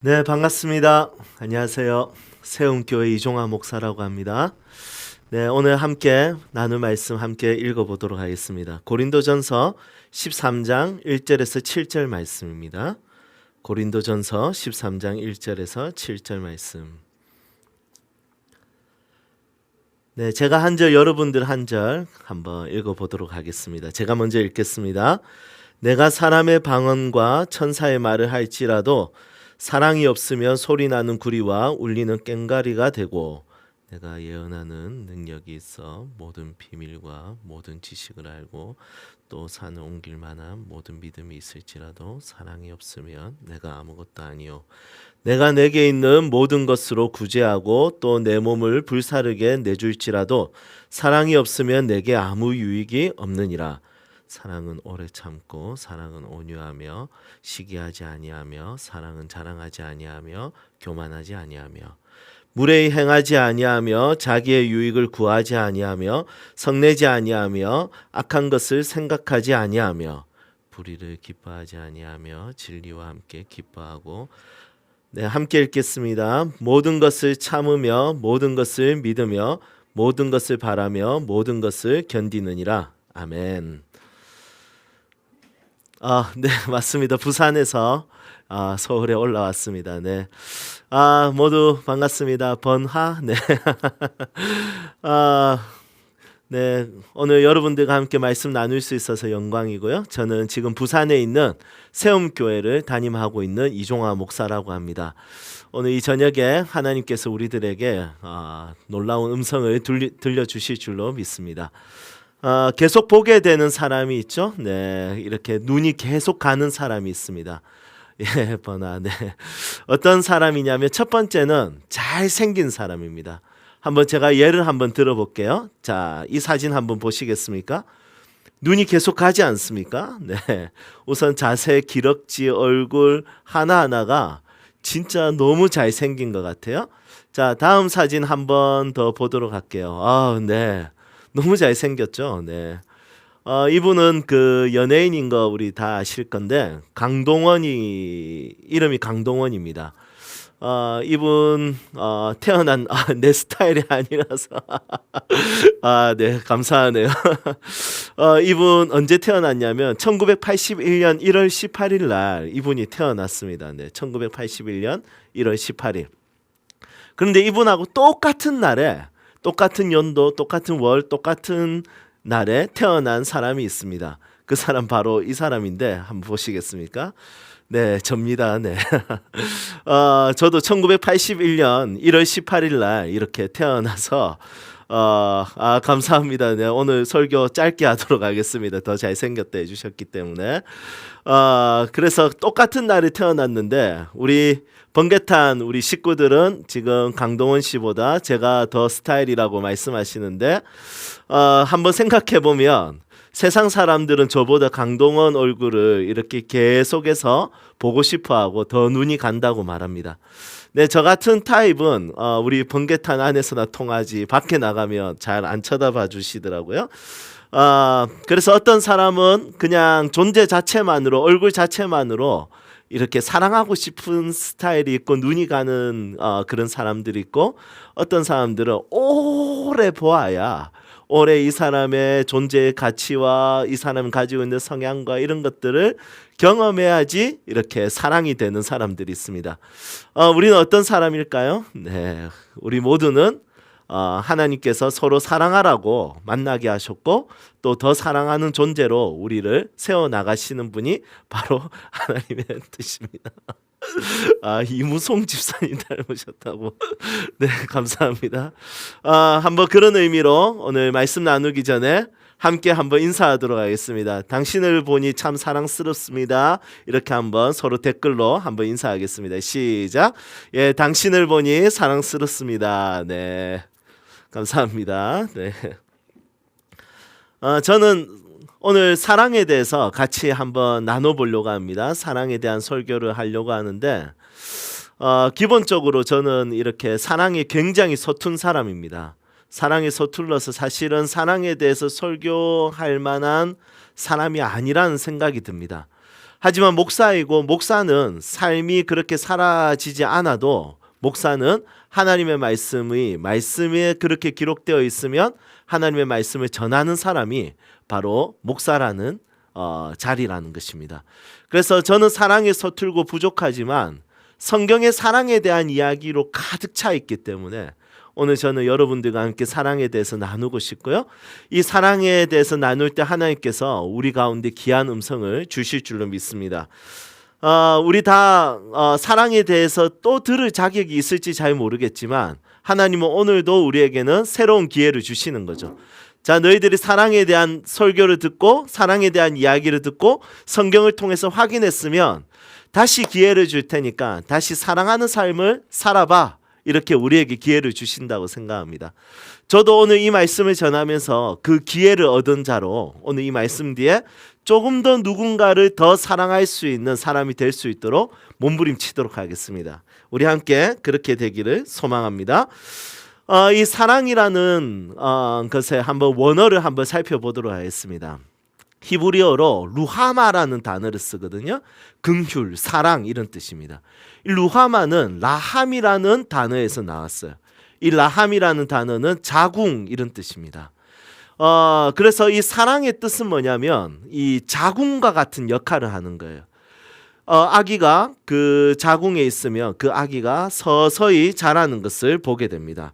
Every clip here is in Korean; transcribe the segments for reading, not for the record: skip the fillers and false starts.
네, 반갑습니다. 안녕하세요. 세움교회 이종화 목사라고 합니다. 네, 오늘 함께 나눌 말씀 함께 읽어보도록 하겠습니다. 고린도전서 13장 1절에서 7절 말씀입니다. 고린도전서 13장 1절에서 7절 말씀. 네, 제가 한 절, 여러분들 한 절 한번 읽어보도록 하겠습니다. 제가 먼저 읽겠습니다. 내가 사람의 방언과 천사의 말을 할지라도 사랑이 없으면 소리나는 구리와 울리는 꽹과리가 되고, 내가 예언하는 능력이 있어 모든 비밀과 모든 지식을 알고 또 산을 옮길 만한 모든 믿음이 있을지라도 사랑이 없으면 내가 아무것도 아니요, 내가 내게 있는 모든 것으로 구제하고 또 내 몸을 불사르게 내줄지라도 사랑이 없으면 내게 아무 유익이 없느니라. 사랑은 오래 참고 사랑은 온유하며 시기하지 아니하며 사랑은 자랑하지 아니하며 교만하지 아니하며 무례히 행하지 아니하며 자기의 유익을 구하지 아니하며 성내지 아니하며 악한 것을 생각하지 아니하며 불의를 기뻐하지 아니하며 진리와 함께 기뻐하고. 네, 함께 읽겠습니다. 모든 것을 참으며 모든 것을 믿으며 모든 것을 바라며 모든 것을 견디느니라. 아멘. 네, 맞습니다. 부산에서 서울에 올라왔습니다. 네. 모두 반갑습니다. 번하. 네. 네. 오늘 여러분들과 함께 말씀 나눌 수 있어서 영광이고요. 저는 지금 부산에 있는 세움교회를 담임하고 있는 이종화 목사라고 합니다. 오늘 이 저녁에 하나님께서 우리들에게 놀라운 음성을 들려주실 줄로 믿습니다. 계속 보게 되는 사람이 있죠. 네, 이렇게 눈이 계속 가는 사람이 있습니다. 예, 네. 어떤 사람이냐면 첫 번째는 잘생긴 사람입니다. 한번 제가 예를 한번 들어볼게요. 자, 이 사진 한번 보시겠습니까? 눈이 계속 가지 않습니까? 네, 우선 자세, 기럭지, 얼굴 하나하나가 진짜 너무 잘생긴 것 같아요. 자, 다음 사진 한번 더 보도록 할게요. 네. 너무 잘생겼죠. 네. 이분은 그 연예인인 거 우리 다 아실 건데 이름이 강동원입니다. 이분 태어난 내 스타일이 아니라서 네, 감사하네요. 이분 언제 태어났냐면 1981년 1월 18일 날 이분이 태어났습니다. 네, 1981년 1월 18일. 그런데 이분하고 똑같은 날에 똑같은 연도, 똑같은 월, 똑같은 날에 태어난 사람이 있습니다. 그 사람 바로 이 사람인데 한번 보시겠습니까? 네, 접니다. 네. 저도 1981년 1월 18일 날 이렇게 태어나서 감사합니다. 네, 오늘 설교 짧게 하도록 하겠습니다. 더 잘생겼다 해주셨기 때문에. 그래서 똑같은 날에 태어났는데 우리 번개탄 우리 식구들은 지금 강동원 씨보다 제가 더 스타일이라고 말씀하시는데 한번 생각해 보면 세상 사람들은 저보다 강동원 얼굴을 이렇게 계속해서 보고 싶어하고 더 눈이 간다고 말합니다. 네, 저 같은 타입은 우리 번개탄 안에서나 통하지 밖에 나가면 잘 안 쳐다봐 주시더라고요. 그래서 어떤 사람은 그냥 존재 자체만으로, 얼굴 자체만으로 이렇게 사랑하고 싶은 스타일이 있고 눈이 가는 그런 사람들이 있고, 어떤 사람들은 오래 보아야 오래 이 사람의 존재의 가치와 이 사람이 가지고 있는 성향과 이런 것들을 경험해야지 이렇게 사랑이 되는 사람들이 있습니다. 우리는 어떤 사람일까요? 네, 우리 모두는 하나님께서 서로 사랑하라고 만나게 하셨고 또 더 사랑하는 존재로 우리를 세워나가시는 분이 바로 하나님의 뜻입니다. 이무송 집사님 닮으셨다고. 네, 감사합니다. 한번 그런 의미로 오늘 말씀 나누기 전에 함께 한번 인사하도록 하겠습니다. 당신을 보니 참 사랑스럽습니다. 이렇게 한번 서로 댓글로 한번 인사하겠습니다. 시작. 예, 당신을 보니 사랑스럽습니다. 네, 감사합니다. 네. 저는 오늘 사랑에 대해서 같이 한번 나눠보려고 합니다. 사랑에 대한 설교를 하려고 하는데 기본적으로 저는 이렇게 사랑에 굉장히 서툰 사람입니다. 사랑에 서툴러서 사실은 사랑에 대해서 설교할 만한 사람이 아니라는 생각이 듭니다. 하지만 목사이고 목사는 삶이 그렇게 사라지지 않아도 목사는 하나님의 말씀에 그렇게 기록되어 있으면 하나님의 말씀을 전하는 사람이 바로 목사라는 자리라는 것입니다. 그래서 저는 사랑에 서툴고 부족하지만 성경의 사랑에 대한 이야기로 가득 차 있기 때문에 오늘 저는 여러분들과 함께 사랑에 대해서 나누고 싶고요. 이 사랑에 대해서 나눌 때 하나님께서 우리 가운데 귀한 음성을 주실 줄로 믿습니다. 우리 다 사랑에 대해서 또 들을 자격이 있을지 잘 모르겠지만 하나님은 오늘도 우리에게는 새로운 기회를 주시는 거죠. 자, 너희들이 사랑에 대한 설교를 듣고 사랑에 대한 이야기를 듣고 성경을 통해서 확인했으면 다시 기회를 줄 테니까 다시 사랑하는 삶을 살아봐. 이렇게 우리에게 기회를 주신다고 생각합니다. 저도 오늘 이 말씀을 전하면서 그 기회를 얻은 자로 오늘 이 말씀 뒤에 조금 더 누군가를 더 사랑할 수 있는 사람이 될 수 있도록 몸부림치도록 하겠습니다. 우리 함께 그렇게 되기를 소망합니다. 이 사랑이라는 것의 한번 원어를 한번 살펴보도록 하겠습니다. 히브리어로 루하마라는 단어를 쓰거든요. 긍휼, 사랑 이런 뜻입니다. 이 루하마는 라함이라는 단어에서 나왔어요. 이 라함이라는 단어는 자궁 이런 뜻입니다. 그래서 이 사랑의 뜻은 뭐냐면 이 자궁과 같은 역할을 하는 거예요. 아기가 그 자궁에 있으면 그 아기가 서서히 자라는 것을 보게 됩니다.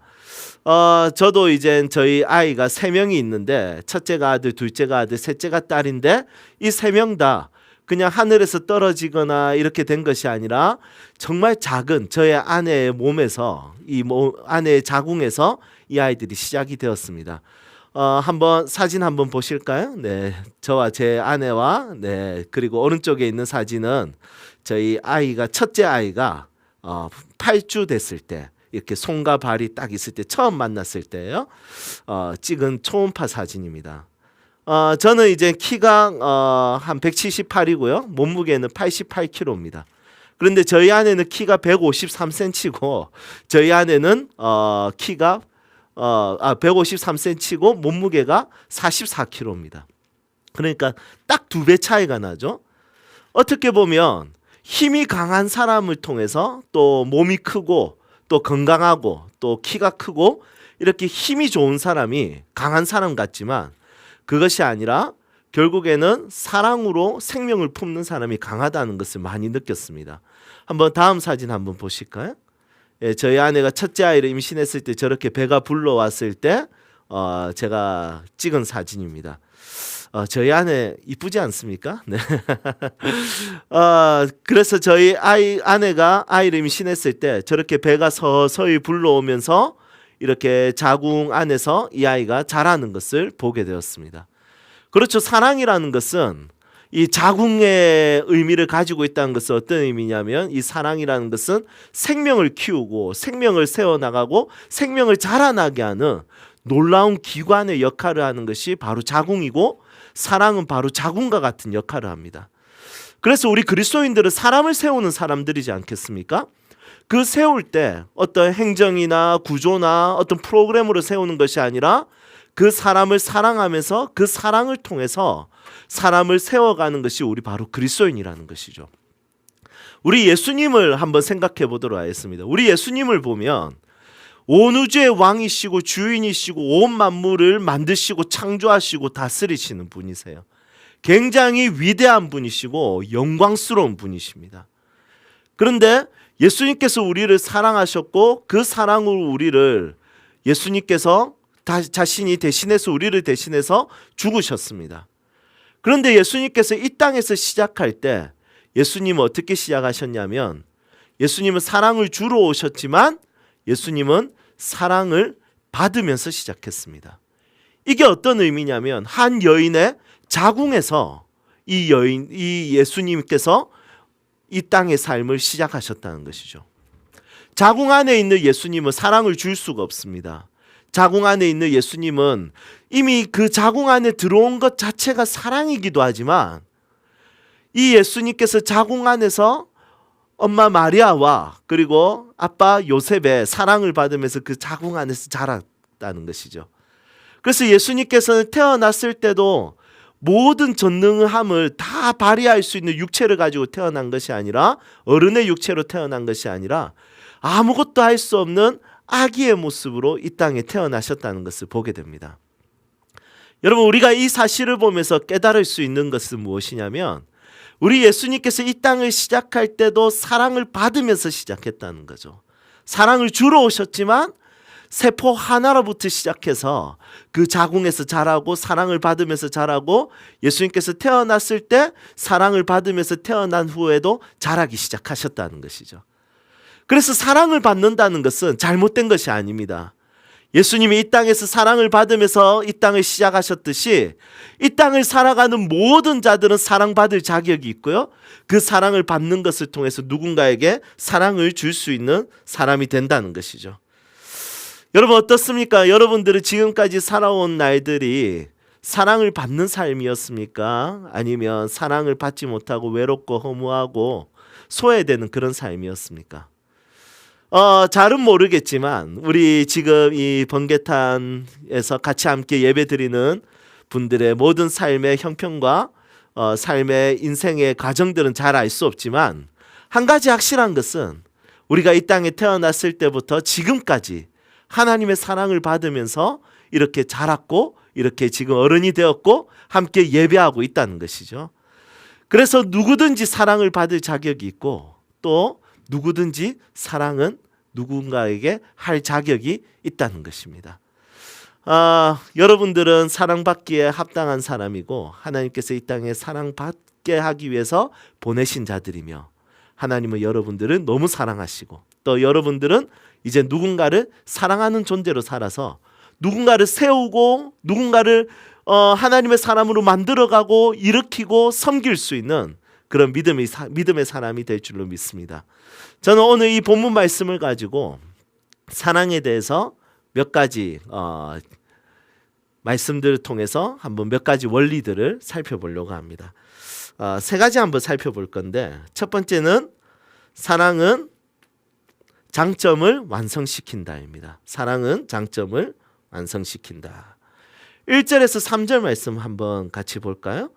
저도 이제 저희 아이가 3명이 있는데 첫째가 아들, 둘째가 아들, 셋째가 딸인데 이 3명 다 그냥 하늘에서 떨어지거나 이렇게 된 것이 아니라 정말 작은 저의 아내의 몸에서 아내의 자궁에서 이 아이들이 시작이 되었습니다. 한번 사진 한번 보실까요? 네, 저와 제 아내와 그리고 오른쪽에 있는 사진은 저희 아이가 첫째 아이가 8주 됐을 때 이렇게 손과 발이 딱 있을 때 처음 만났을 때예요. 찍은 초음파 사진입니다. 저는 이제 키가 한 178이고요. 몸무게는 88kg입니다. 그런데 저희 아내는 키가 153cm고 저희 아내는 키가 153cm고 몸무게가 44kg입니다. 그러니까 딱 2배 차이가 나죠. 어떻게 보면 힘이 강한 사람을 통해서 또 몸이 크고 또 건강하고 또 키가 크고 이렇게 힘이 좋은 사람이 강한 사람 같지만 그것이 아니라 결국에는 사랑으로 생명을 품는 사람이 강하다는 것을 많이 느꼈습니다. 한번 다음 사진 한번 보실까요? 예, 저희 아내가 첫째 아이를 임신했을 때 저렇게 배가 불러왔을 때 제가 찍은 사진입니다. 저희 아내 이쁘지 않습니까? 네. 그래서 저희 아내가 아이를 임신했을 때 저렇게 배가 서서히 불러오면서 이렇게 자궁 안에서 이 아이가 자라는 것을 보게 되었습니다. 그렇죠. 사랑이라는 것은 이 자궁의 의미를 가지고 있다는 것은 어떤 의미냐면 이 사랑이라는 것은 생명을 키우고 생명을 세워나가고 생명을 자라나게 하는 놀라운 기관의 역할을 하는 것이 바로 자궁이고 사랑은 바로 자궁과 같은 역할을 합니다. 그래서 우리 그리스도인들은 사람을 세우는 사람들이지 않겠습니까? 그 세울 때 어떤 행정이나 구조나 어떤 프로그램으로 세우는 것이 아니라 그 사람을 사랑하면서 그 사랑을 통해서 사람을 세워가는 것이 우리 바로 그리스도인이라는 것이죠. 우리 예수님을 한번 생각해 보도록 하겠습니다. 우리 예수님을 보면 온 우주의 왕이시고 주인이시고 온 만물을 만드시고 창조하시고 다스리시는 분이세요. 굉장히 위대한 분이시고 영광스러운 분이십니다. 그런데 예수님께서 우리를 사랑하셨고 그 사랑으로 우리를 예수님께서 자신이 대신해서 우리를 대신해서 죽으셨습니다. 그런데 예수님께서 이 땅에서 시작할 때 예수님은 어떻게 시작하셨냐면 예수님은 사랑을 주러 오셨지만 예수님은 사랑을 받으면서 시작했습니다. 이게 어떤 의미냐면 한 여인의 자궁에서 이 예수님께서 이 땅의 삶을 시작하셨다는 것이죠. 자궁 안에 있는 예수님은 사랑을 줄 수가 없습니다. 자궁 안에 있는 예수님은 이미 그 자궁 안에 들어온 것 자체가 사랑이기도 하지만 이 예수님께서 자궁 안에서 엄마 마리아와 그리고 아빠 요셉의 사랑을 받으면서 그 자궁 안에서 자랐다는 것이죠. 그래서 예수님께서는 태어났을 때도 모든 전능함을 다 발휘할 수 있는 육체를 가지고 태어난 것이 아니라, 어른의 육체로 태어난 것이 아니라 아무것도 할 수 없는 아기의 모습으로 이 땅에 태어나셨다는 것을 보게 됩니다. 여러분, 우리가 이 사실을 보면서 깨달을 수 있는 것은 무엇이냐면, 우리 예수님께서 이 땅을 시작할 때도 사랑을 받으면서 시작했다는 거죠. 사랑을 주러 오셨지만 세포 하나로부터 시작해서 그 자궁에서 자라고 사랑을 받으면서 자라고, 예수님께서 태어났을 때 사랑을 받으면서 태어난 후에도 자라기 시작하셨다는 것이죠. 그래서 사랑을 받는다는 것은 잘못된 것이 아닙니다. 예수님이 이 땅에서 사랑을 받으면서 이 땅을 시작하셨듯이 이 땅을 살아가는 모든 자들은 사랑받을 자격이 있고요, 그 사랑을 받는 것을 통해서 누군가에게 사랑을 줄 수 있는 사람이 된다는 것이죠. 여러분, 어떻습니까? 여러분들은 지금까지 살아온 날들이 사랑을 받는 삶이었습니까? 아니면 사랑을 받지 못하고 외롭고 허무하고 소외되는 그런 삶이었습니까? 잘은 모르겠지만 우리 지금 이 번개탄에서 같이 함께 예배드리는 분들의 모든 삶의 형편과 삶의 인생의 과정들은 잘 알 수 없지만, 한 가지 확실한 것은 우리가 이 땅에 태어났을 때부터 지금까지 하나님의 사랑을 받으면서 이렇게 자랐고, 이렇게 지금 어른이 되었고 함께 예배하고 있다는 것이죠. 그래서 누구든지 사랑을 받을 자격이 있고, 또 누구든지 사랑은 누군가에게 할 자격이 있다는 것입니다. 여러분들은 사랑받기에 합당한 사람이고, 하나님께서 이 땅에 사랑받게 하기 위해서 보내신 자들이며, 하나님은 여러분들을 너무 사랑하시고, 또 여러분들은 이제 누군가를 사랑하는 존재로 살아서 누군가를 세우고 누군가를 하나님의 사람으로 만들어가고 일으키고 섬길 수 있는 그런 믿음의 사람이 될 줄로 믿습니다. 저는 오늘 이 본문 말씀을 가지고 사랑에 대해서 몇 가지 말씀들을 통해서 한번 몇 가지 원리들을 살펴보려고 합니다. 세 가지 한번 살펴볼 건데, 첫 번째는 사랑은 장점을 완성시킨다입니다. 사랑은 장점을 완성시킨다. 1절에서 3절 말씀 한번 같이 볼까요?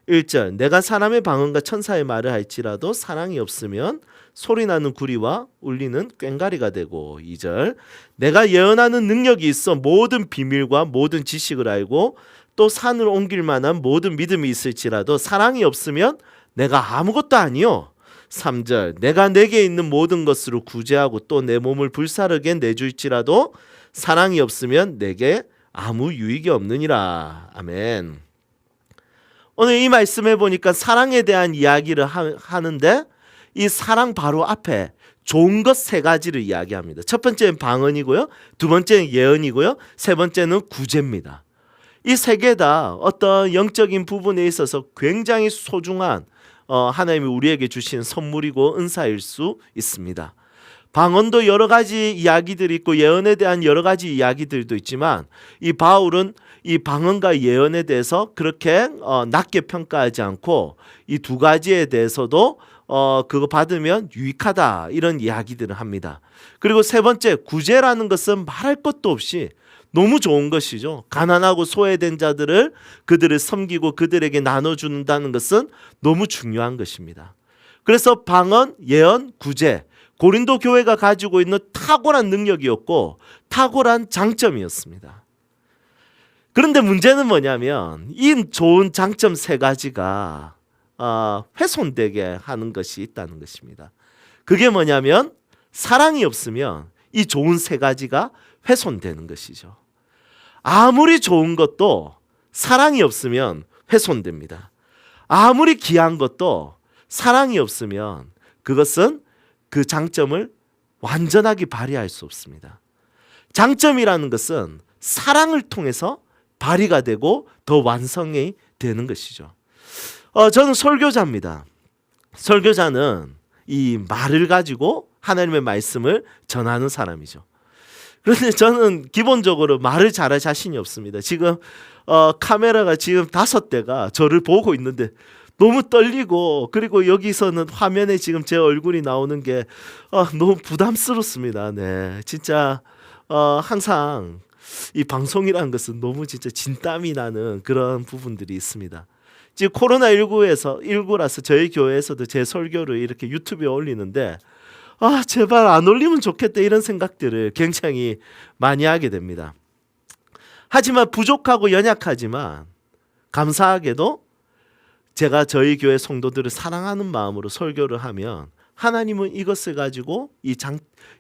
1절, 내가 사람의 방언과 천사의 말을 할지라도 사랑이 없으면 소리나는 구리와 울리는 꽹과리가 되고, 2절, 내가 예언하는 능력이 있어 모든 비밀과 모든 지식을 알고 또 산을 옮길 만한 모든 믿음이 있을지라도 사랑이 없으면 내가 아무것도 아니요. 3절, 내가 내게 있는 모든 것으로 구제하고 또 내 몸을 불사르게 내줄지라도 사랑이 없으면 내게 아무 유익이 없느니라. 아멘. 오늘 이 말씀에 보니까 사랑에 대한 이야기를 하는데, 이 사랑 바로 앞에 좋은 것 세 가지를 이야기합니다. 첫 번째는 방언이고요, 두 번째는 예언이고요, 세 번째는 구제입니다. 이 세 개 다 어떤 영적인 부분에 있어서 굉장히 소중한 하나님이 우리에게 주신 선물이고 은사일 수 있습니다. 방언도 여러 가지 이야기들이 있고 예언에 대한 여러 가지 이야기들도 있지만, 이 바울은 이 방언과 예언에 대해서 그렇게 낮게 평가하지 않고 이 두 가지에 대해서도 그거 받으면 유익하다, 이런 이야기들을 합니다. 그리고 세 번째, 구제라는 것은 말할 것도 없이 너무 좋은 것이죠. 가난하고 소외된 자들을 그들을 섬기고 그들에게 나눠준다는 것은 너무 중요한 것입니다. 그래서 방언, 예언, 구제, 고린도 교회가 가지고 있는 탁월한 능력이었고 탁월한 장점이었습니다. 그런데 문제는 뭐냐면, 이 좋은 장점 세 가지가 훼손되게 하는 것이 있다는 것입니다. 그게 뭐냐면, 사랑이 없으면 이 좋은 세 가지가 훼손되는 것이죠. 아무리 좋은 것도 사랑이 없으면 훼손됩니다. 아무리 귀한 것도 사랑이 없으면 그것은 그 장점을 완전하게 발휘할 수 없습니다. 장점이라는 것은 사랑을 통해서 발휘가 되고 더 완성이 되는 것이죠. 저는 설교자입니다. 설교자는 이 말을 가지고 하나님의 말씀을 전하는 사람이죠. 그런데 저는 기본적으로 말을 잘할 자신이 없습니다. 지금 카메라가 지금 5대가 저를 보고 있는데 너무 떨리고, 그리고 여기서는 화면에 지금 제 얼굴이 나오는 게 너무 부담스럽습니다. 네, 진짜 항상 이 방송이라는 것은 너무 진짜 진땀이 나는 그런 부분들이 있습니다. 지금 코로나19라서 저희 교회에서도 제 설교를 이렇게 유튜브에 올리는데 제발 안 올리면 좋겠다 이런 생각들을 굉장히 많이 하게 됩니다. 하지만 부족하고 연약하지만 감사하게도 제가 저희 교회 성도들을 사랑하는 마음으로 설교를 하면 하나님은 이것을 가지고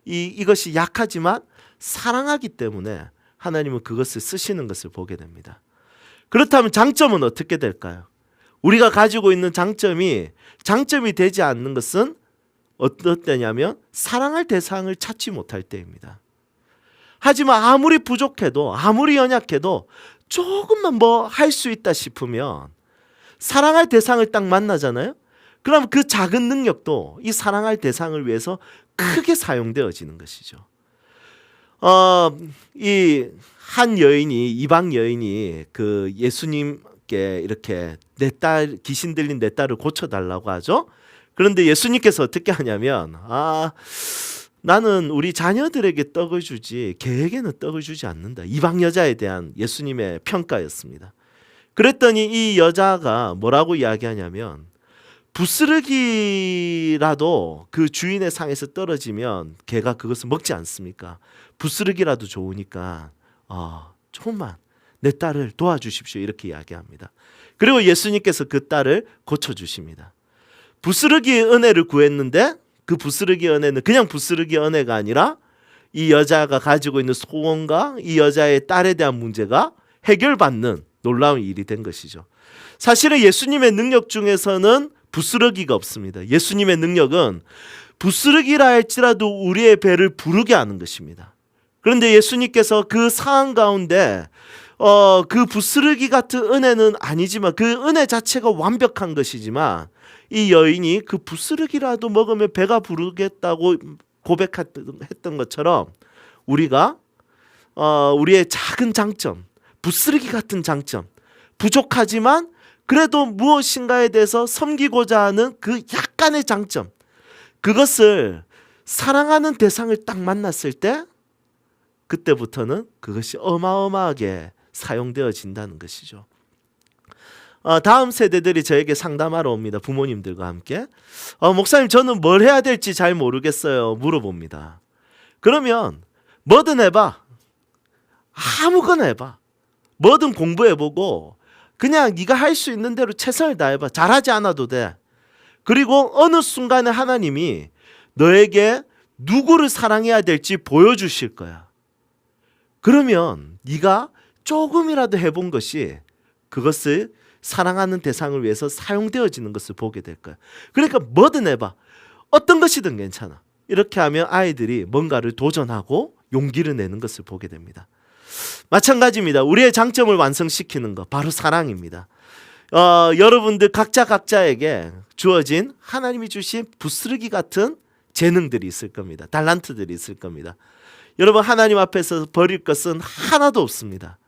이것이 약하지만 사랑하기 때문에 하나님은 그것을 쓰시는 것을 보게 됩니다. 그렇다면 장점은 어떻게 될까요? 우리가 가지고 있는 장점이 되지 않는 것은 어떨 때냐면 사랑할 대상을 찾지 못할 때입니다. 하지만 아무리 부족해도 아무리 연약해도 조금만 뭐 할 수 있다 싶으면 사랑할 대상을 딱 만나잖아요. 그럼 그 작은 능력도 이 사랑할 대상을 위해서 크게 사용되어지는 것이죠. 이 한 여인이 이방 여인이 그 예수님께 이렇게 귀신 들린 내 딸을 고쳐달라고 하죠. 그런데 예수님께서 어떻게 하냐면 나는 우리 자녀들에게 떡을 주지 걔에게는 떡을 주지 않는다. 이방 여자에 대한 예수님의 평가였습니다. 그랬더니 이 여자가 뭐라고 이야기하냐면 부스러기라도 그 주인의 상에서 떨어지면 걔가 그것을 먹지 않습니까? 부스러기라도 좋으니까 조금만 내 딸을 도와주십시오 이렇게 이야기합니다. 그리고 예수님께서 그 딸을 고쳐주십니다. 부스러기의 은혜를 구했는데 그 부스러기의 은혜는 그냥 부스러기의 은혜가 아니라 이 여자가 가지고 있는 소원과 이 여자의 딸에 대한 문제가 해결받는 놀라운 일이 된 것이죠. 사실은 예수님의 능력 중에서는 부스러기가 없습니다. 예수님의 능력은 부스러기라 할지라도 우리의 배를 부르게 하는 것입니다. 그런데 예수님께서 그 상황 가운데 그 부스러기 같은 은혜는 아니지만 그 은혜 자체가 완벽한 것이지만 이 여인이 그 부스러기라도 먹으면 배가 부르겠다고 고백했던 것처럼 우리가 우리의 작은 장점, 부스러기 같은 장점, 부족하지만 그래도 무엇인가에 대해서 섬기고자 하는 그 약간의 장점, 그것을 사랑하는 대상을 딱 만났을 때 그때부터는 그것이 어마어마하게 사용되어진다는 것이죠. 다음 세대들이 저에게 상담하러 옵니다. 부모님들과 함께. 목사님 저는 뭘 해야 될지 잘 모르겠어요. 물어봅니다. 그러면 뭐든 해봐. 아무거나 해봐. 뭐든 공부해보고 그냥 네가 할 수 있는 대로 최선을 다해봐. 잘하지 않아도 돼. 그리고 어느 순간에 하나님이 너에게 누구를 사랑해야 될지 보여주실 거야. 그러면 네가 조금이라도 해본 것이 그것을 사랑하는 대상을 위해서 사용되어지는 것을 보게 될 거야. 그러니까 뭐든 해봐. 어떤 것이든 괜찮아. 이렇게 하면 아이들이 뭔가를 도전하고 용기를 내는 것을 보게 됩니다. 마찬가지입니다. 우리의 장점을 완성시키는 것 바로 사랑입니다. 여러분들 각자에게 주어진 하나님이 주신 부스러기 같은 재능들이 있을 겁니다. 달란트들이 있을 겁니다. 여러분 하나님 앞에서 버릴 것은 하나도 없습니다.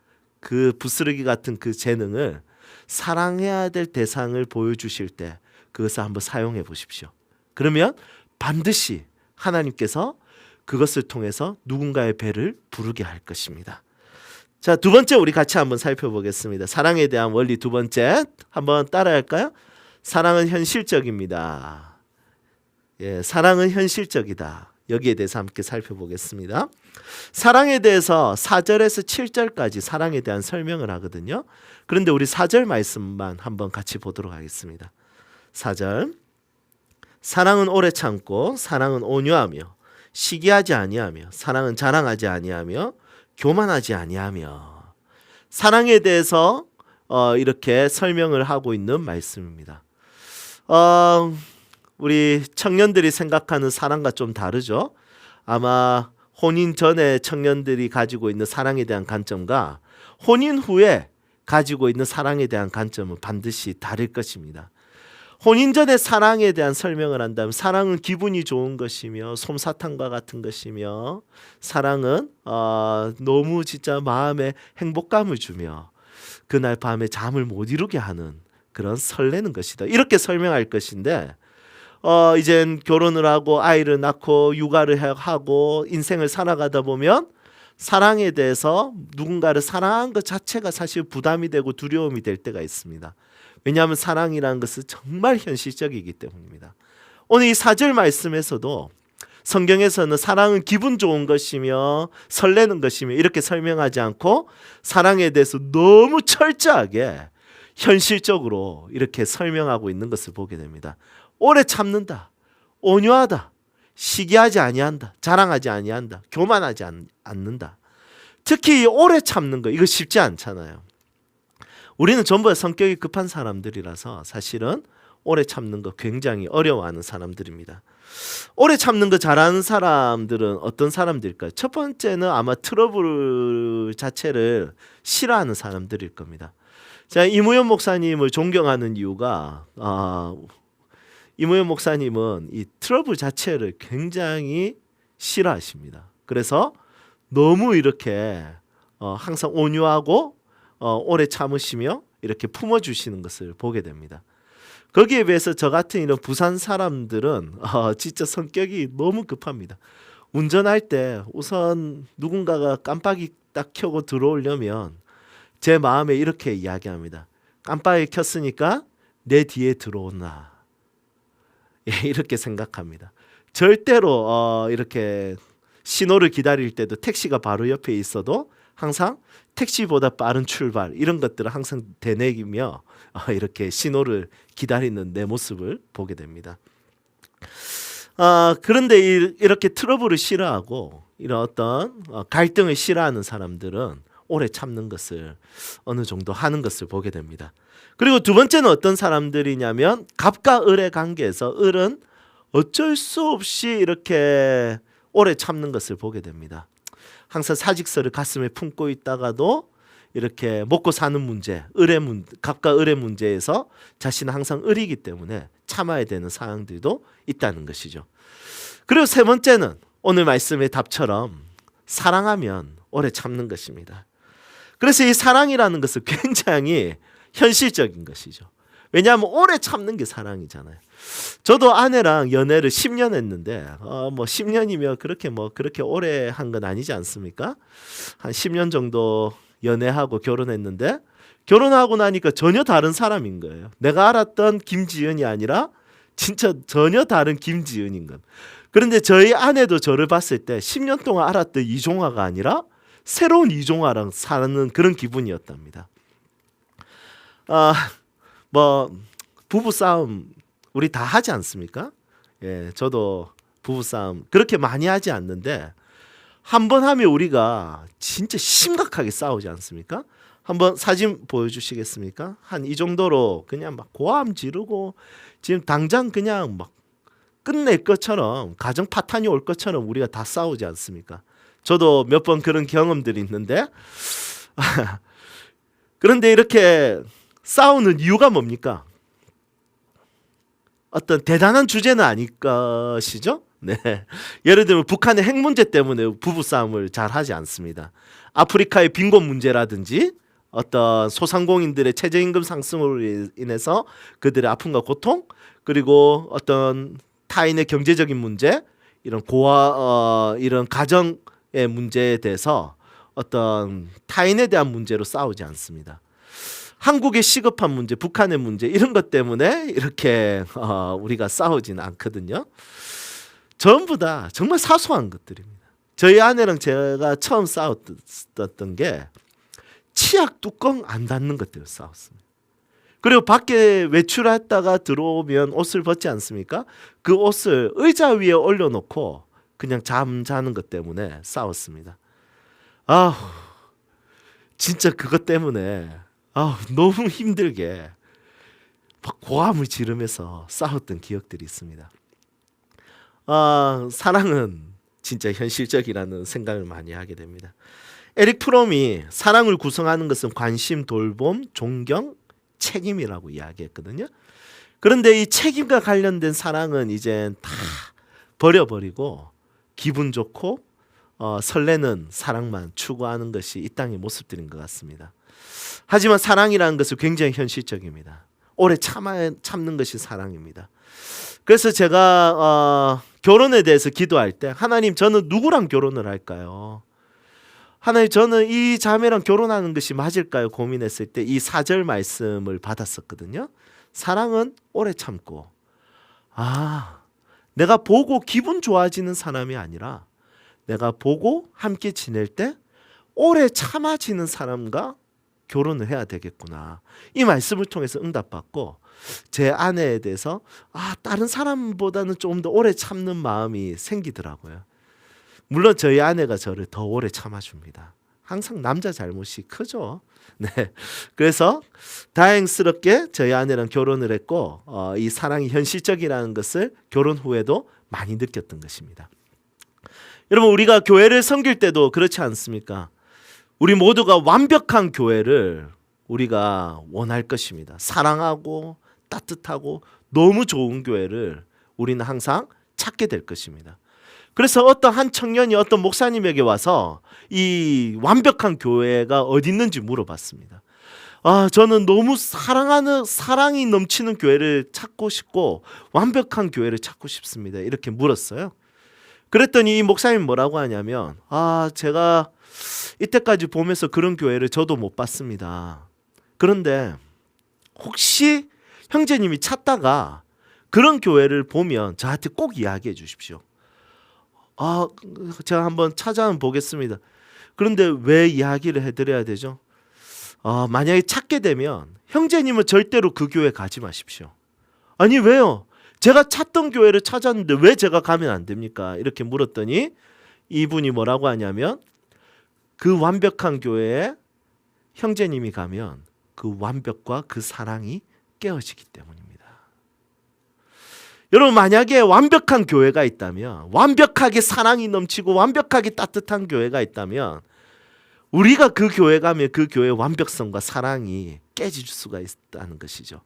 그 부스러기 같은 그 재능을 사랑해야 될 대상을 보여주실 때 그것을 한번 사용해 보십시오. 그러면 반드시 하나님께서 그것을 통해서 누군가의 배를 부르게 할 것입니다. 자, 두 번째 우리 같이 한번 살펴보겠습니다. 사랑에 대한 원리 두 번째 한번 따라할까요? 사랑은 현실적입니다. 사랑은 현실적이다. 여기에 대해서 함께 살펴보겠습니다. 사랑에 대해서 4절에서 7절까지 사랑에 대한 설명을 하거든요. 그런데 우리 4절 말씀만 한번 같이 보도록 하겠습니다. 4절 사랑은 오래 참고 사랑은 온유하며 시기하지 아니하며 사랑은 자랑하지 아니하며 교만하지 아니하며 사랑에 대해서 이렇게 설명을 하고 있는 말씀입니다. 우리 청년들이 생각하는 사랑과 좀 다르죠. 아마 혼인 전에 청년들이 가지고 있는 사랑에 대한 관점과 혼인 후에 가지고 있는 사랑에 대한 관점은 반드시 다를 것입니다. 혼인 전의 사랑에 대한 설명을 한다면 사랑은 기분이 좋은 것이며 솜사탕과 같은 것이며 사랑은 너무 진짜 마음에 행복감을 주며 그날 밤에 잠을 못 이루게 하는 그런 설레는 것이다. 이렇게 설명할 것인데 이젠 결혼을 하고 아이를 낳고 육아를 하고 인생을 살아가다 보면 사랑에 대해서 누군가를 사랑한 것 자체가 사실 부담이 되고 두려움이 될 때가 있습니다. 왜냐하면 사랑이라는 것은 정말 현실적이기 때문입니다. 오늘 이 4절 말씀에서도 성경에서는 사랑은 기분 좋은 것이며 설레는 것이며 이렇게 설명하지 않고 사랑에 대해서 너무 철저하게 현실적으로 이렇게 설명하고 있는 것을 보게 됩니다. 오래 참는다, 온유하다, 시기하지 아니한다, 자랑하지 아니한다, 교만하지 않는다. 특히 이 오래 참는 거 이거 쉽지 않잖아요. 우리는 전부 다 성격이 급한 사람들이라서 사실은 오래 참는 거 굉장히 어려워하는 사람들입니다. 오래 참는 거 잘하는 사람들은 어떤 사람들일까요? 첫 번째는 아마 트러블 자체를 싫어하는 사람들일 겁니다. 제가 이무현 목사님을 존경하는 이유가 이무현 목사님은 이 트러블 자체를 굉장히 싫어하십니다. 그래서 너무 이렇게 항상 온유하고 오래 참으시며 이렇게 품어주시는 것을 보게 됩니다. 거기에 비해서 저 같은 이런 부산 사람들은 진짜 성격이 너무 급합니다. 운전할 때 우선 누군가가 깜빡이 딱 켜고 들어오려면 제 마음에 이렇게 이야기합니다. 깜빡이 켰으니까 내 뒤에 들어오나. 이렇게 생각합니다. 절대로 이렇게 신호를 기다릴 때도 택시가 바로 옆에 있어도 항상 택시보다 빠른 출발 이런 것들을 항상 되뇌이며 이렇게 신호를 기다리는 내 모습을 보게 됩니다. 그런데 이렇게 트러블을 싫어하고 이런 어떤 갈등을 싫어하는 사람들은 오래 참는 것을 어느 정도 하는 것을 보게 됩니다. 그리고 두 번째는 어떤 사람들이냐면 갑과 을의 관계에서 을은 어쩔 수 없이 이렇게 오래 참는 것을 보게 됩니다. 항상 사직서를 가슴에 품고 있다가도 이렇게 먹고 사는 문제, 갑과 을의 문제에서 자신은 항상 을이기 때문에 참아야 되는 상황들도 있다는 것이죠. 그리고 세 번째는 오늘 말씀의 답처럼 사랑하면 오래 참는 것입니다. 그래서 이 사랑이라는 것은 굉장히 현실적인 것이죠. 왜냐하면 오래 참는 게 사랑이잖아요. 저도 아내랑 연애를 10년 했는데 뭐 10년이면 그렇게 오래 한 건 아니지 않습니까? 한 10년 정도 연애하고 결혼했는데 결혼하고 나니까 전혀 다른 사람인 거예요. 내가 알았던 김지은이 아니라 진짜 전혀 다른 김지은인 것. 그런데 저희 아내도 저를 봤을 때 10년 동안 알았던 이종화가 아니라 새로운 이종화랑 사는 그런 기분이었답니다. 뭐 부부 싸움 우리 다 하지 않습니까? 예, 저도 부부 싸움 그렇게 많이 하지 않는데 한 번 하면 우리가 진짜 심각하게 싸우지 않습니까? 한번 사진 보여주시겠습니까? 한 이 정도로 그냥 막 고함 지르고 지금 당장 그냥 막 끝낼 것처럼 가정 파탄이 올 것처럼 우리가 다 싸우지 않습니까? 저도 몇 번 그런 경험들이 있는데 그런데 이렇게 싸우는 이유가 뭡니까? 어떤 대단한 주제는 아닐 것이죠. 네. 예를 들면 북한의 핵 문제 때문에 부부 싸움을 잘 하지 않습니다. 아프리카의 빈곤 문제라든지 어떤 소상공인들의 최저임금 상승으로 인해서 그들의 아픔과 고통 그리고 어떤 타인의 경제적인 문제 이런 이런 가정의 문제에 대해서 어떤 타인에 대한 문제로 싸우지 않습니다. 한국의 시급한 문제, 북한의 문제 이런 것 때문에 이렇게 우리가 싸우지는 않거든요. 전부 다 정말 사소한 것들입니다. 저희 아내랑 제가 처음 싸웠던 게 치약 뚜껑 안 닫는 것 때문에 싸웠습니다. 그리고 밖에 외출했다가 들어오면 옷을 벗지 않습니까? 그 옷을 의자 위에 올려놓고 그냥 잠자는 것 때문에 싸웠습니다. 진짜 그것 때문에 너무 힘들게 막 고함을 지르면서 싸웠던 기억들이 있습니다. 사랑은 진짜 현실적이라는 생각을 많이 하게 됩니다. 에릭 프롬이 사랑을 구성하는 것은 관심, 돌봄, 존경, 책임이라고 이야기했거든요. 그런데 이 책임과 관련된 사랑은 이제 다 버려버리고 기분 좋고 설레는 사랑만 추구하는 것이 이 땅의 모습들인 것 같습니다. 하지만 사랑이라는 것은 굉장히 현실적입니다. 오래 참는 것이 사랑입니다. 그래서 제가 결혼에 대해서 기도할 때 하나님 저는 누구랑 결혼을 할까요? 하나님, 저는 이 자매랑 결혼하는 것이 맞을까요? 고민했을 때 이 4절 말씀을 받았었거든요. 사랑은 오래 참고, 내가 보고 기분 좋아지는 사람이 아니라 내가 보고 함께 지낼 때 오래 참아지는 사람과 결혼을 해야 되겠구나. 이 말씀을 통해서 응답받고 제 아내에 대해서 다른 사람보다는 조금 더 오래 참는 마음이 생기더라고요. 물론 저희 아내가 저를 더 오래 참아줍니다. 항상 남자 잘못이 크죠. 네, 그래서 다행스럽게 저희 아내랑 결혼을 했고 이 사랑이 현실적이라는 것을 결혼 후에도 많이 느꼈던 것입니다. 여러분, 우리가 교회를 섬길 때도 그렇지 않습니까? 우리 모두가 완벽한 교회를 우리가 원할 것입니다. 사랑하고 따뜻하고 너무 좋은 교회를 우리는 항상 찾게 될 것입니다. 그래서 어떤 한 청년이 어떤 목사님에게 와서 이 완벽한 교회가 어디 있는지 물어봤습니다. 저는 너무 사랑이 넘치는 교회를 찾고 싶고 완벽한 교회를 찾고 싶습니다. 이렇게 물었어요. 그랬더니 이 목사님 뭐라고 하냐면 제가 이때까지 보면서 그런 교회를 저도 못 봤습니다. 그런데 혹시 형제님이 찾다가 그런 교회를 보면 저한테 꼭 이야기해 주십시오. 제가 한번 찾아는 보겠습니다. 그런데 왜 이야기를 해드려야 되죠? 만약에 찾게 되면 형제님은 절대로 그 교회 가지 마십시오. 아니, 왜요? 제가 찾던 교회를 찾았는데 왜 제가 가면 안 됩니까? 이렇게 물었더니 이분이 뭐라고 하냐면 그 완벽한 교회에 형제님이 가면 그 완벽과 그 사랑이 깨어지기 때문입니다. 여러분, 만약에 완벽한 교회가 있다면, 완벽하게 사랑이 넘치고 완벽하게 따뜻한 교회가 있다면 우리가 그 교회 가면 그 교회의 완벽성과 사랑이 깨질 수가 있다는 것이죠.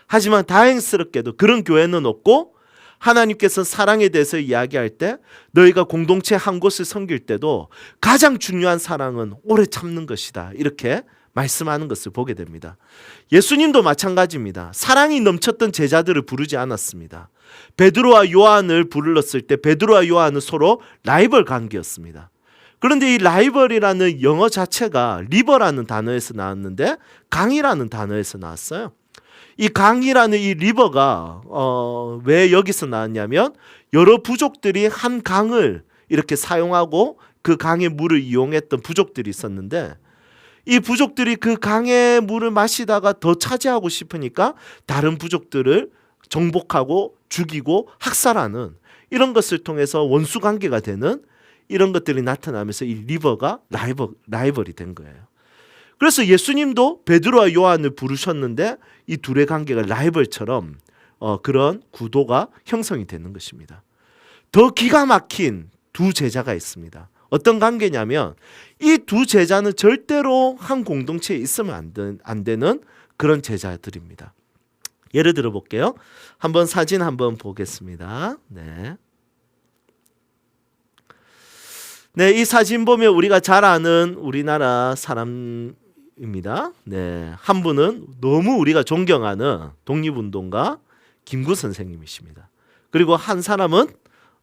하지만 다행스럽게도 그런 교회는 없고 하나님께서 사랑에 대해서 이야기할 때 너희가 공동체 한 곳을 섬길 때도 가장 중요한 사랑은 오래 참는 것이다. 이렇게 말씀하는 것을 보게 됩니다. 예수님도 마찬가지입니다. 사랑이 넘쳤던 제자들을 부르지 않았습니다. 베드로와 요한을 불렀을 때 베드로와 요한은 서로 라이벌 관계였습니다. 그런데 이 라이벌이라는 영어 자체가 리버라는 단어에서 나왔는데 강이라는 단어에서 나왔어요. 이 강이라는 이 리버가 왜 여기서 나왔냐면 여러 부족들이 한 강을 이렇게 사용하고 그 강의 물을 이용했던 부족들이 있었는데 이 부족들이 그 강의 물을 마시다가 더 차지하고 싶으니까 다른 부족들을 정복하고 죽이고 학살하는 이런 것을 통해서 원수 관계가 되는 이런 것들이 나타나면서 이 리버가 라이벌이 된 거예요. 그래서 예수님도 베드로와 요한을 부르셨는데 이 둘의 관계가 라이벌처럼 그런 구도가 형성이 되는 것입니다. 더 기가 막힌 두 제자가 있습니다. 어떤 관계냐면 이 두 제자는 절대로 한 공동체에 있으면 안 되는 그런 제자들입니다. 예를 들어 볼게요. 한번 사진 한번 보겠습니다. 네, 이 사진 보면 우리가 잘 아는 우리나라 사람입니다. 네, 한 분은 너무 우리가 존경하는 독립운동가 김구 선생님이십니다. 그리고 한 사람은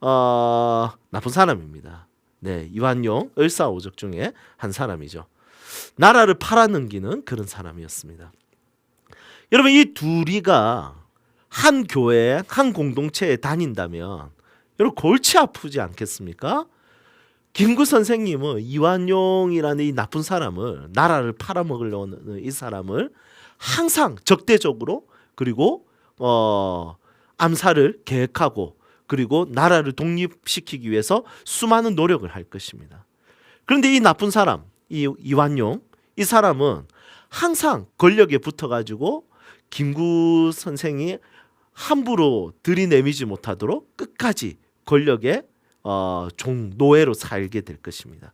나쁜 사람입니다. 네, 이완용 을사오적 중에 한 사람이죠. 나라를 팔아넘기는 그런 사람이었습니다. 여러분, 이 둘이가 한 교회에 한 공동체에 다닌다면 여러분 골치 아프지 않겠습니까? 김구 선생님은 이완용이라는 이 나쁜 사람을, 나라를 팔아먹으려는 이 사람을 항상 적대적으로 그리고 암살을 계획하고 그리고 나라를 독립시키기 위해서 수많은 노력을 할 것입니다. 그런데 이 나쁜 사람, 이 이완용, 이 사람은 항상 권력에 붙어가지고 김구 선생이 함부로 들이내미지 못하도록 끝까지 권력의 노예로 살게 될 것입니다.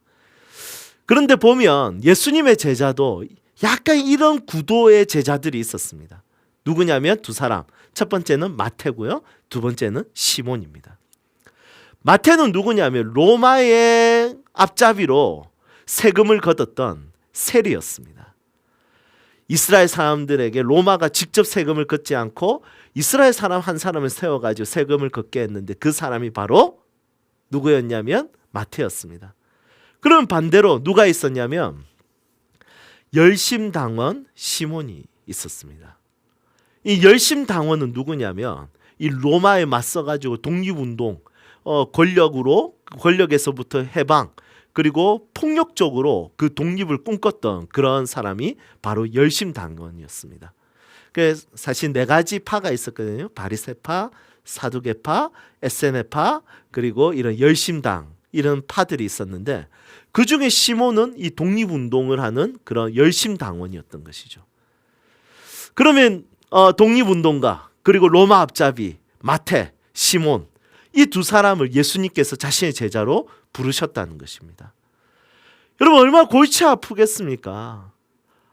그런데 보면 예수님의 제자도 약간 이런 구도의 제자들이 있었습니다. 누구냐면 두 사람. 첫 번째는 마태고요. 두 번째는 시몬입니다. 마태는 누구냐면 로마의 앞잡이로 세금을 걷었던 세리였습니다. 이스라엘 사람들에게 로마가 직접 세금을 걷지 않고 이스라엘 사람 한 사람을 세워가지고 세금을 걷게 했는데 그 사람이 바로 누구였냐면 마태였습니다. 그럼 반대로 누가 있었냐면 열심당원 시몬이 있었습니다. 이 열심당원은 누구냐면 이 로마에 맞서가지고 독립운동, 권력에서부터 해방, 그리고 폭력적으로 그 독립을 꿈꿨던 그런 사람이 바로 열심당원이었습니다. 그래서 사실 네 가지 파가 있었거든요. 바리새파, 사두개파, 에세네파, 그리고 이런 열심당, 이런 파들이 있었는데 그 중에 시몬은 이 독립운동을 하는 그런 열심당원이었던 것이죠. 그러면 독립운동가, 그리고 로마 앞잡이 마태, 시몬, 이 두 사람을 예수님께서 자신의 제자로 부르셨다는 것입니다. 여러분 얼마나 골치 아프겠습니까?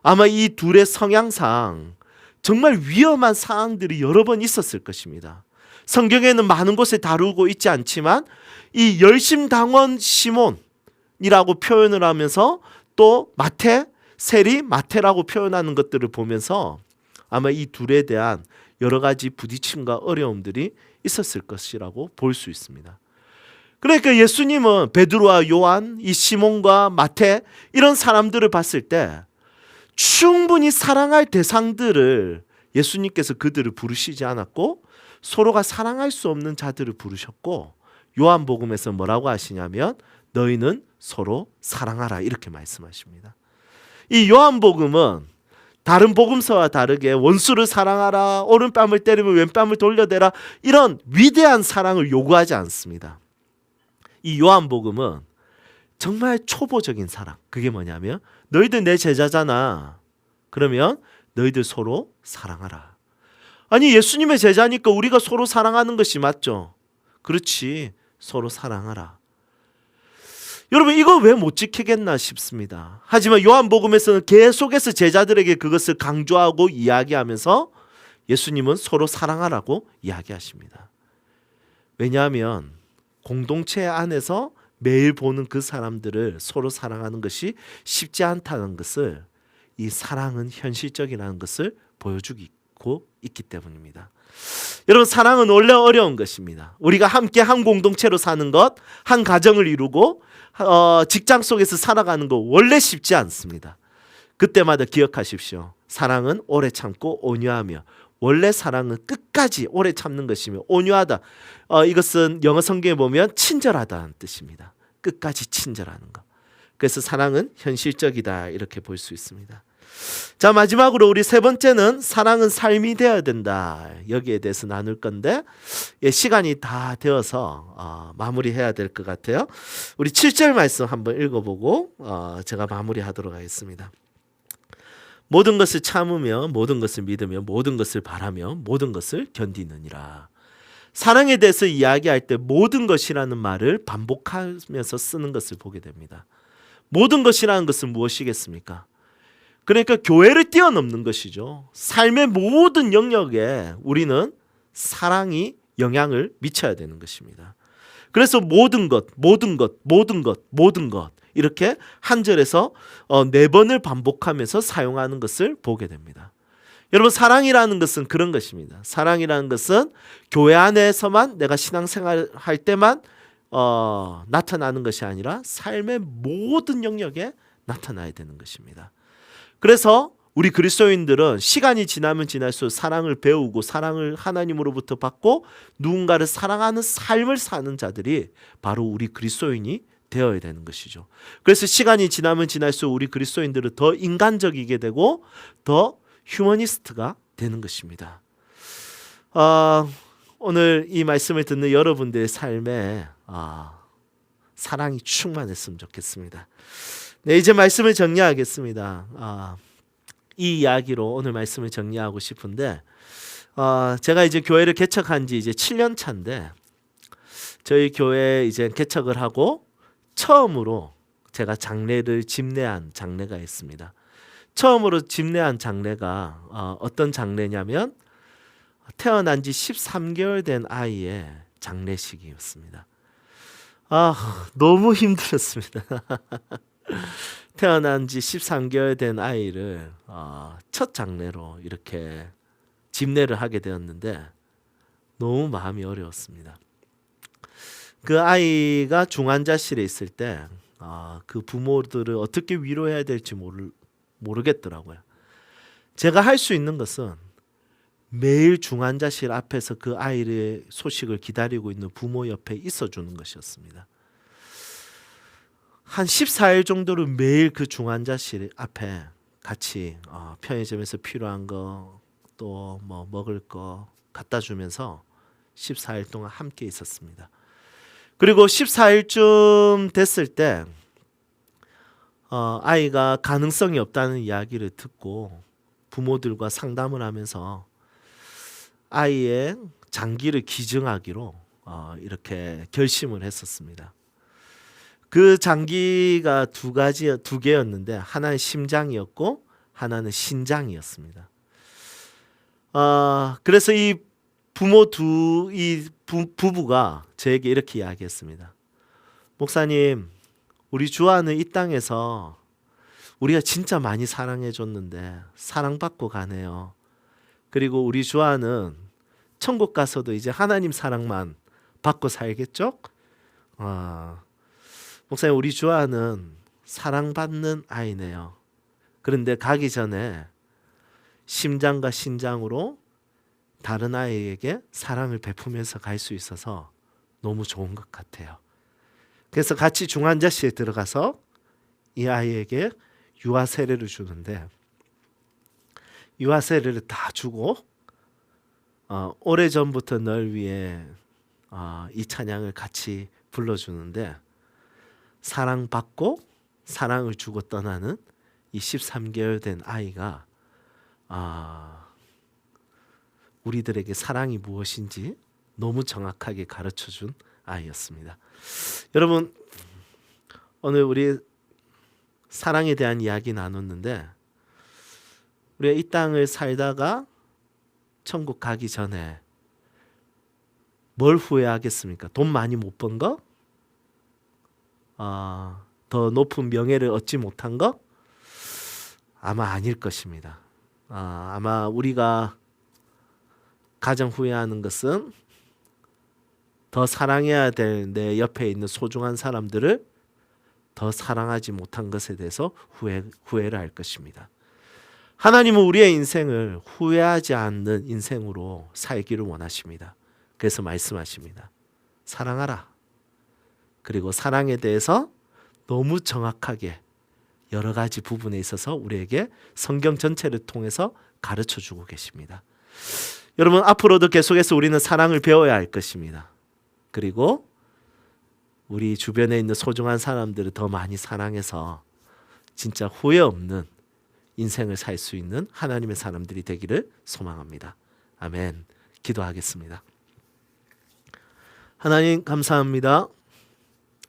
아마 이 둘의 성향상 정말 위험한 상황들이 여러 번 있었을 것입니다. 성경에는 많은 곳에 다루고 있지 않지만 이 열심당원 시몬이라고 표현을 하면서 또 마태, 세리 마태라고 표현하는 것들을 보면서 아마 이 둘에 대한 여러 가지 부딪힘과 어려움들이 있었을 것이라고 볼 수 있습니다. 그러니까 예수님은 베드로와 요한, 이 시몬과 마태 이런 사람들을 봤을 때 충분히 사랑할 대상들을 예수님께서 그들을 부르시지 않았고 서로가 사랑할 수 없는 자들을 부르셨고 요한복음에서 뭐라고 하시냐면 너희는 서로 사랑하라 이렇게 말씀하십니다. 이 요한복음은 다른 복음서와 다르게 원수를 사랑하라, 오른뺨을 때리면 왼뺨을 돌려대라 이런 위대한 사랑을 요구하지 않습니다. 이 요한복음은 정말 초보적인 사랑, 그게 뭐냐면 너희들 내 제자잖아. 그러면 너희들 서로 사랑하라. 아니 예수님의 제자니까 우리가 서로 사랑하는 것이 맞죠? 그렇지, 서로 사랑하라. 여러분 이거 왜 못 지키겠나 싶습니다. 하지만 요한복음에서는 계속해서 제자들에게 그것을 강조하고 이야기하면서 예수님은 서로 사랑하라고 이야기하십니다. 왜냐하면 공동체 안에서 매일 보는 그 사람들을 서로 사랑하는 것이 쉽지 않다는 것을, 이 사랑은 현실적이라는 것을 보여주고 있기 때문입니다. 여러분 사랑은 원래 어려운 것입니다. 우리가 함께 한 공동체로 사는 것, 한 가정을 이루고 직장 속에서 살아가는 거 원래 쉽지 않습니다. 그때마다 기억하십시오. 사랑은 오래 참고 온유하며, 원래 사랑은 끝까지 오래 참는 것이며 온유하다. 이것은 영어 성경에 보면 친절하다는 뜻입니다. 끝까지 친절하는 것. 그래서 사랑은 현실적이다 이렇게 볼 수 있습니다. 자, 마지막으로 우리 세 번째는 사랑은 삶이 되어야 된다. 여기에 대해서 나눌 건데 시간이 다 되어서 마무리해야 될 것 같아요. 우리 7절 말씀 한번 읽어보고 제가 마무리하도록 하겠습니다. 모든 것을 참으며 모든 것을 믿으며 모든 것을 바라며 모든 것을 견디느니라. 사랑에 대해서 이야기할 때 모든 것이라는 말을 반복하면서 쓰는 것을 보게 됩니다. 모든 것이라는 것은 무엇이겠습니까? 그러니까 교회를 뛰어넘는 것이죠. 삶의 모든 영역에 우리는 사랑이 영향을 미쳐야 되는 것입니다. 그래서 모든 것, 모든 것, 모든 것, 모든 것 이렇게 한 절에서 4번을 반복하면서 사용하는 것을 보게 됩니다. 여러분 사랑이라는 것은 그런 것입니다. 사랑이라는 것은 교회 안에서만 내가 신앙생활 할 때만 나타나는 것이 아니라 삶의 모든 영역에 나타나야 되는 것입니다. 그래서 우리 그리스도인들은 시간이 지나면 지날수록 사랑을 배우고 사랑을 하나님으로부터 받고 누군가를 사랑하는 삶을 사는 자들이 바로 우리 그리스도인이 되어야 되는 것이죠. 그래서 시간이 지나면 지날수록 우리 그리스도인들은 더 인간적이게 되고 더 휴머니스트가 되는 것입니다. 오늘 이 말씀을 듣는 여러분들의 삶에 사랑이 충만했으면 좋겠습니다. 네, 이제 말씀을 정리하겠습니다. 이 이야기로 오늘 말씀을 정리하고 싶은데 제가 이제 교회를 개척한 지 이제 7년 차인데 저희 교회 이제 개척을 하고 처음으로 제가 장례를 집례한 장례가 있습니다. 처음으로 집례한 장례가 어떤 장례냐면 태어난 지 13개월 된 아이의 장례식이었습니다. 너무 힘들었습니다. 태어난 지 13개월 된 아이를 첫 장례로 이렇게 집례를 하게 되었는데 너무 마음이 어려웠습니다. 그 아이가 중환자실에 있을 때 그 부모들을 어떻게 위로해야 될지 모르겠더라고요. 제가 할 수 있는 것은 매일 중환자실 앞에서 그 아이의 소식을 기다리고 있는 부모 옆에 있어주는 것이었습니다. 한 14일 정도를 매일 그 중환자실 앞에 같이 편의점에서 필요한 거 또 뭐 먹을 거 갖다 주면서 14일 동안 함께 있었습니다. 그리고 14일쯤 됐을 때 아이가 가능성이 없다는 이야기를 듣고 부모들과 상담을 하면서 아이의 장기를 기증하기로 이렇게 결심을 했었습니다. 그 장기가 두 개였는데 하나는 심장이었고 하나는 신장이었습니다. 그래서 이 부부가 저에게 이렇게 이야기했습니다. 목사님, 우리 주아는 이 땅에서 우리가 진짜 많이 사랑해 줬는데 사랑받고 가네요. 그리고 우리 주아는 천국 가서도 이제 하나님 사랑만 받고 살겠죠? 목사님, 우리 주아는 사랑받는 아이네요. 그런데 가기 전에 심장과 신장으로 다른 아이에게 사랑을 베푸면서 갈 수 있어서 너무 좋은 것 같아요. 그래서 같이 중환자실에 들어가서 이 아이에게 유아 세례를 주는데 유아 세례를 다 주고 오래전부터 널 위해 이 찬양을 같이 불러주는데 사랑받고 사랑을 주고 떠나는 이 13개월 된 아이가 우리들에게 사랑이 무엇인지 너무 정확하게 가르쳐준 아이였습니다. 여러분, 오늘 우리 사랑에 대한 이야기 나눴는데 우리가 이 땅을 살다가 천국 가기 전에 뭘 후회하겠습니까? 돈 많이 못 번 거? 더 높은 명예를 얻지 못한 거? 아마 아닐 것입니다. 아마 우리가 가장 후회하는 것은 더 사랑해야 될 내 옆에 있는 소중한 사람들을 더 사랑하지 못한 것에 대해서 후회를 할 것입니다. 하나님은 우리의 인생을 후회하지 않는 인생으로 살기를 원하십니다. 그래서 말씀하십니다. 사랑하라. 그리고 사랑에 대해서 너무 정확하게 여러 가지 부분에 있어서 우리에게 성경 전체를 통해서 가르쳐주고 계십니다. 여러분, 앞으로도 계속해서 우리는 사랑을 배워야 할 것입니다. 그리고 우리 주변에 있는 소중한 사람들을 더 많이 사랑해서 진짜 후회 없는 인생을 살 수 있는 하나님의 사람들이 되기를 소망합니다. 아멘. 기도하겠습니다. 하나님, 감사합니다.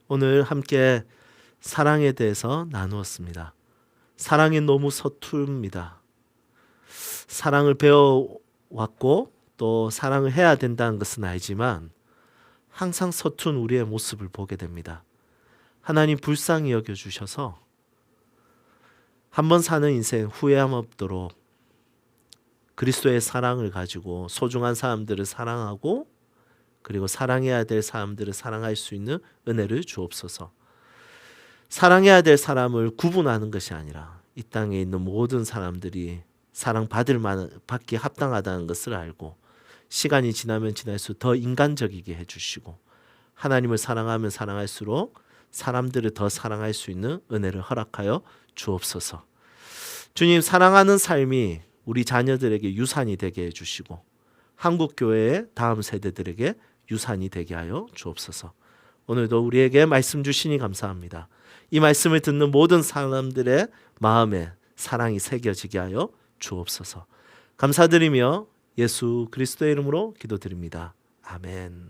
오늘 함께 사랑에 대해서 나누었습니다. 사랑이 너무 서툴입니다. 사랑을 배워왔고 또 사랑을 해야 된다는 것은 알지만 항상 서툰 우리의 모습을 보게 됩니다. 하나님, 불쌍히 여겨주셔서 한 번 사는 인생 후회함 없도록 그리스도의 사랑을 가지고 소중한 사람들을 사랑하고 그리고 사랑해야 될 사람들을 사랑할 수 있는 은혜를 주옵소서. 사랑해야 될 사람을 구분하는 것이 아니라 이 땅에 있는 모든 사람들이 사랑받기 합당하다는 것을 알고 시간이 지나면 지날수록 더 인간적이게 해주시고 하나님을 사랑하면 사랑할수록 사람들을 더 사랑할 수 있는 은혜를 허락하여 주옵소서. 주님, 사랑하는 삶이 우리 자녀들에게 유산이 되게 해주시고 한국교회의 다음 세대들에게 유산이 되게 하여 주옵소서. 오늘도 우리에게 말씀 주시니 감사합니다. 이 말씀을 듣는 모든 사람들의 마음에 사랑이 새겨지게 하여 주옵소서. 감사드리며 예수 그리스도의 이름으로 기도드립니다. 아멘.